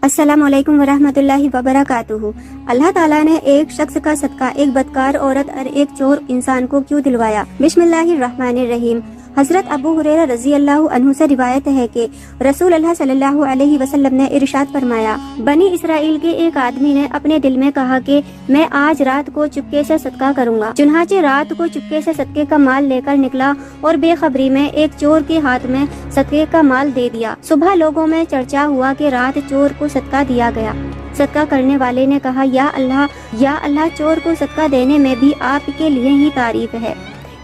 अस्सलामु अलैकुम वरहमतुल्लाहि वबरकातुहू। अल्लाह ताला ने एक शख्स का सदका एक बदकार औरत और एक चोर इंसान को क्यों दिलवाया? बिस्मिल्लाहिर्रहमानिर्रहीम। हजरत अबू हुरैरा रजी अल्लाह अन्हु से रिवायत है कि रसूल अल्लाह सल्लल्लाहु अलैहि वसल्लम ने इरशाद फरमाया, बनी इसराइल के एक आदमी ने अपने दिल में कहा कि मैं आज रात को चुपके से सदका करूंगा। चुनाचे रात को चुपके से सदके का माल लेकर निकला और बेखबरी में एक चोर के हाथ में सदके का माल दे दिया। सुबह लोगों में चर्चा हुआ कि रात चोर को सदका दिया गया। सदका करने वाले ने कहा, या अल्लाह, चोर को सदका देने में भी आपके लिए ही तारीफ है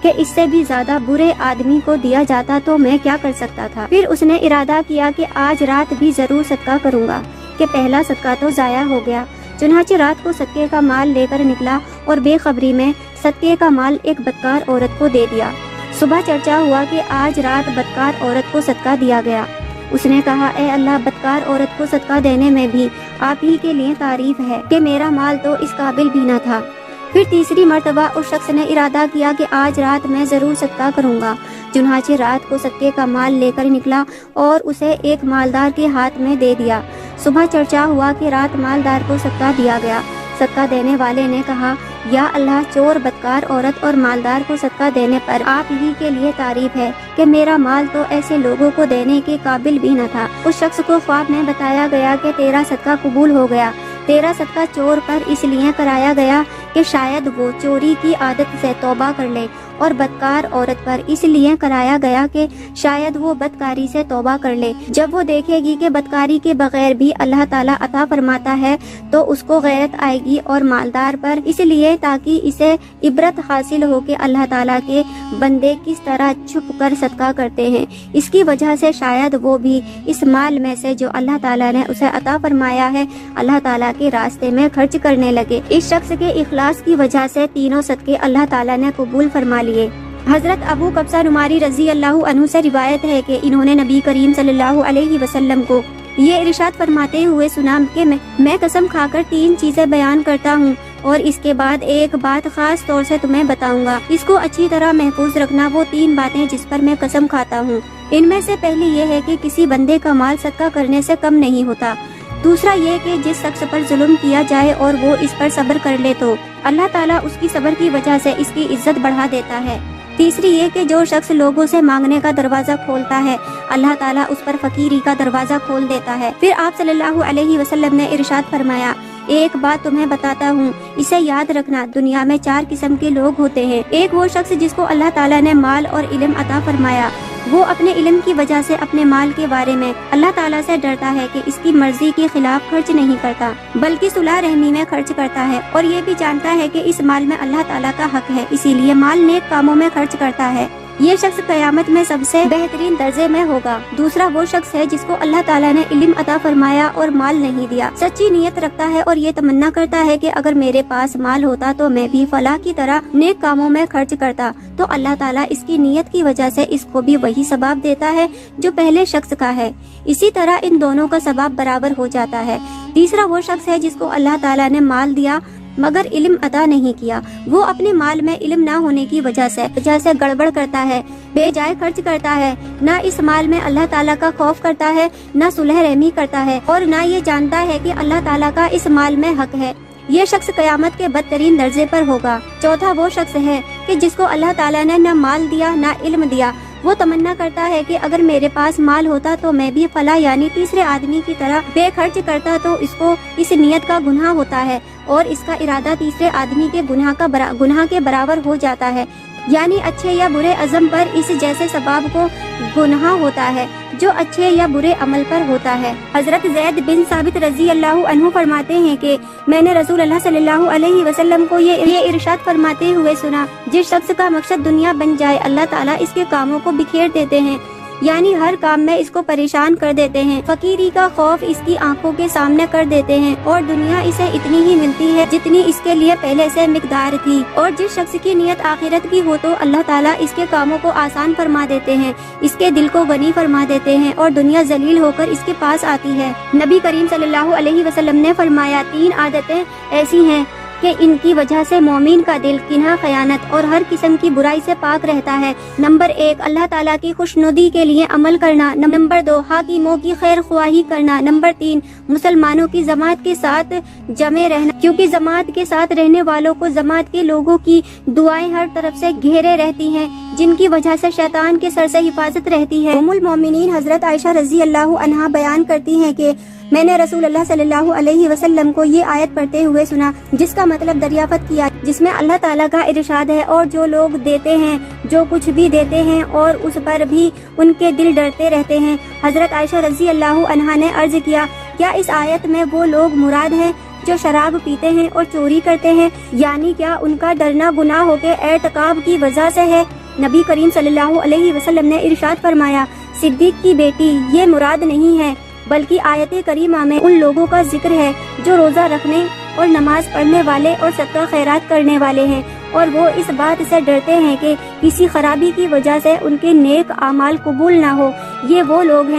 कि इससे भी ज्यादा बुरे आदमी को दिया जाता तो मैं क्या कर सकता था। फिर उसने इरादा किया कि आज रात भी जरूर सदका करूंगा कि पहला सदका तो जाया हो गया। चुनाचे रात को सदके का माल लेकर निकला और बेखबरी में सदके का माल एक बदकार औरत को दे दिया। सुबह चर्चा हुआ कि आज रात बदकार औरत को सदका दिया गया। उसने कहा, ए अल्लाह, बदकार औरत को सदका देने में भी आप ही के लिए तारीफ है कि मेरा माल तो इस काबिल भी न था। फिर तीसरी मर्तबा उस शख्स ने इरादा किया कि आज रात मैं जरूर सदका करूंगा। चुनाचे रात को सदके का माल लेकर निकला और उसे एक मालदार के हाथ में दे दिया। सुबह चर्चा हुआ कि रात मालदार को सदका दिया गया। सदका देने वाले ने कहा, या अल्लाह, चोर, बदकार औरत और मालदार को सदका देने पर आप ही के लिए तारीफ है कि मेरा माल तो ऐसे लोगों को देने के काबिल भी न था। उस शख्स को ख्वाब में बताया गया कि तेरा सदका कबूल हो गया। तेरा सदका चोर पर इसलिए कराया गया कि शायद वो चोरी की आदत से तौबा कर ले, और बदकार औरत पर इसलिए कराया गया कि शायद वो बदकारी से तौबा कर ले। जब वो देखेगी कि बदकारी के बगैर भी अल्लाह ताला अता फरमाता है तो उसको गैरत आएगी, और मालदार पर इसलिए ताकि इसे इबरत हासिल हो कि अल्लाह ताला के बंदे किस तरह छुप कर सदका करते हैं। इसकी वजह से शायद वो भी इस माल में से जो अल्लाह ताला ने उसे अता फरमाया है अल्लाह ताला के रास्ते में खर्च करने लगे। इस शख्स के इखलास की वजह से तीनों सदके अल्लाह ताला ने कबूल फरमा लिए। हजरत अबू कब्सा नुमारी रजी अल्लाह अन्हु से रिवायत है कि इन्होंने नबी करीम सल्लल्लाहु अलैहि वसल्लम को ये इरशाद फरमाते हुए सुना कि मैं कसम खाकर 3 चीजें बयान करता हूँ और इसके बाद एक बात खास तौर से तुम्हें बताऊंगा। इसको अच्छी तरह महफूज रखना। वो 3 बातें जिस पर मैं कसम खाता हूँ, इनमें से पहली ये है कि किसी बंदे का माल सदका करने से कम नहीं होता। दूसरा ये कि जिस शख्स पर जुल्म किया जाए और वो इस पर सब्र कर ले तो अल्लाह ताला उसकी सब्र की वजह से इसकी इज्जत बढ़ा देता है। तीसरी ये कि जो शख्स लोगों से मांगने का दरवाजा खोलता है अल्लाह ताला उस पर फकीरी का दरवाजा खोल देता है। फिर आप सल्लल्लाहु अलैहि वसल्लम ने इरशाद फरमाया, एक बात तुम्हें बताता हूँ, इसे याद रखना। दुनिया में 4 किस्म के लोग होते हैं। एक वो शख्स जिसको अल्लाह ताला ने माल और इल्म अता फरमाया। वो अपने इल्म की वजह से अपने माल के बारे में अल्लाह ताला से डरता है कि इसकी मर्जी के खिलाफ खर्च नहीं करता, बल्कि सुलह रहमी में खर्च करता है, और ये भी जानता है कि इस माल में अल्लाह ताला का हक है, इसीलिए माल नेक कामों में खर्च करता है। ये शख्स कयामत में सबसे बेहतरीन दर्जे में होगा। दूसरा वो शख्स है जिसको अल्लाह ताला ने इल्म अता फरमाया और माल नहीं दिया, सच्ची नीयत रखता है और ये तमन्ना करता है कि अगर मेरे पास माल होता तो मैं भी फलाह की तरह नेक कामों में खर्च करता, तो अल्लाह ताला इसकी नीयत की वजह से इसको भी वही सवाब देता है जो पहले शख्स का है। इसी तरह इन दोनों का सवाब बराबर हो जाता है। तीसरा वो शख्स है जिसको अल्लाह ताला ने माल दिया मगर इल्म अता नहीं किया। वो अपने माल में इल्म ना होने की वजह से गड़बड़ करता है, बेजाय खर्च करता है, ना इस माल में अल्लाह ताला का खौफ करता है, ना सुलह रहमी करता है, और ना ये जानता है कि अल्लाह ताला का इस माल में हक है। ये शख्स कयामत के बदतरीन दर्जे पर होगा। चौथा वो शख्स है कि जिसको अल्लाह ताला ने न माल दिया न इल्म दिया। वो तमन्ना करता है कि अगर मेरे पास माल होता तो मैं भी फला यानी तीसरे आदमी की तरह बेखर्च करता, तो इसको इस नियत का गुनाह होता है और इसका इरादा तीसरे आदमी के गुनाह के बराबर हो जाता है, यानी अच्छे या बुरे अज़म पर इस जैसे सबाब को गुनाह होता है जो अच्छे या बुरे अमल पर होता है। हजरत ज़ैद बिन साबित रजी अल्लाह अन्हु फरमाते हैं कि मैंने रसूल अल्लाह सल्लल्लाहु अलैहि वसल्लम को ये इरशाद फरमाते हुए सुना, जिस शख्स का मकसद दुनिया बन जाए अल्लाह ताला इसके कामों को बिखेर देते हैं, यानी हर काम में इसको परेशान कर देते हैं। फकीरी का खौफ इसकी आंखों के सामने कर देते हैं और दुनिया इसे इतनी ही मिलती है जितनी इसके लिए पहले से मिकदार थी। और जिस शख्स की नियत आखिरत की हो तो अल्लाह ताला इसके कामों को आसान फरमा देते हैं, इसके दिल को गनी फरमा देते हैं और दुनिया जलील होकर इसके पास आती है। नबी करीम सल्लल्लाहु अलैहि वसल्लम ने फरमाया, 3 आदतें ऐसी हैं کہ ان کی وجہ سے مومن کا دل کینہ، خیانت اور ہر قسم کی برائی سے پاک رہتا ہے۔ نمبر 1، اللہ تعالیٰ کی خوشنودی کے لیے عمل کرنا۔ نمبر 2، حاکموں کی خیر خواہی کرنا۔ نمبر 3، مسلمانوں کی جماعت کے ساتھ جمع رہنا، کیونکہ جماعت کے ساتھ رہنے والوں کو جماعت کے لوگوں کی دعائیں ہر طرف سے گھیرے رہتی ہیں، جن کی وجہ سے شیطان کے سر سے حفاظت رہتی ہے۔ ام المومنین حضرت عائشہ رضی اللہ عنہا بیان کرتی ہیں کہ میں نے رسول اللہ صلی اللہ علیہ وسلم کو یہ آیت پڑھتے ہوئے سنا، جس کا مطلب دریافت کیا، جس میں اللہ تعالیٰ کا ارشاد ہے، اور جو لوگ دیتے ہیں، جو کچھ بھی دیتے ہیں، اور اس پر بھی ان کے دل ڈرتے رہتے ہیں۔ حضرت عائشہ رضی اللہ عنہا نے عرض کیا، کیا اس آیت میں وہ لوگ مراد ہیں جو شراب پیتے ہیں اور چوری کرتے ہیں؟ یعنی کیا ان کا ڈرنا گناہوں کے ارتکاب کی وجہ سے ہے؟ نبی کریم صلی اللہ علیہ وسلم نے ارشاد فرمایا، صدیق کی بیٹی، یہ مراد نہیں ہے، بلکہ آیت کریمہ میں ان لوگوں کا ذکر ہے جو روزہ رکھنے اور نماز پڑھنے والے اور صدقہ خیرات کرنے والے ہیں، اور وہ اس بات سے ڈرتے ہیں کہ کسی خرابی کی وجہ سے ان کے نیک اعمال قبول نہ ہو۔ یہ وہ لوگ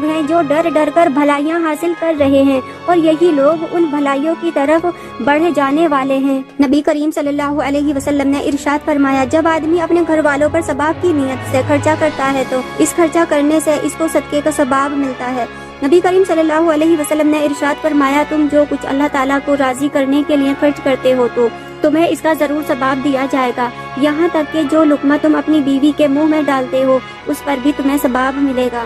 ہیں جو ڈر ڈر کر بھلائیاں حاصل کر رہے ہیں، اور یہی لوگ ان بھلائیوں کی طرف بڑھ جانے والے ہیں۔ نبی کریم صلی اللہ علیہ وسلم نے ارشاد فرمایا، جب آدمی اپنے گھر والوں پر ثواب کی نیت سے خرچہ کرتا ہے تو اس خرچہ کرنے سے اس کو صدقے کا ثواب ملتا ہے۔ نبی کریم صلی اللہ علیہ وسلم نے ارشاد فرمایا، تم جو کچھ اللہ تعالیٰ کو راضی کرنے کے لیے خرچ کرتے ہو تو تمہیں اس کا ضرور ثواب دیا جائے گا، یہاں تک کہ جو لقمہ تم اپنی بیوی کے منہ میں ڈالتے ہو اس پر بھی تمہیں ثواب ملے گا۔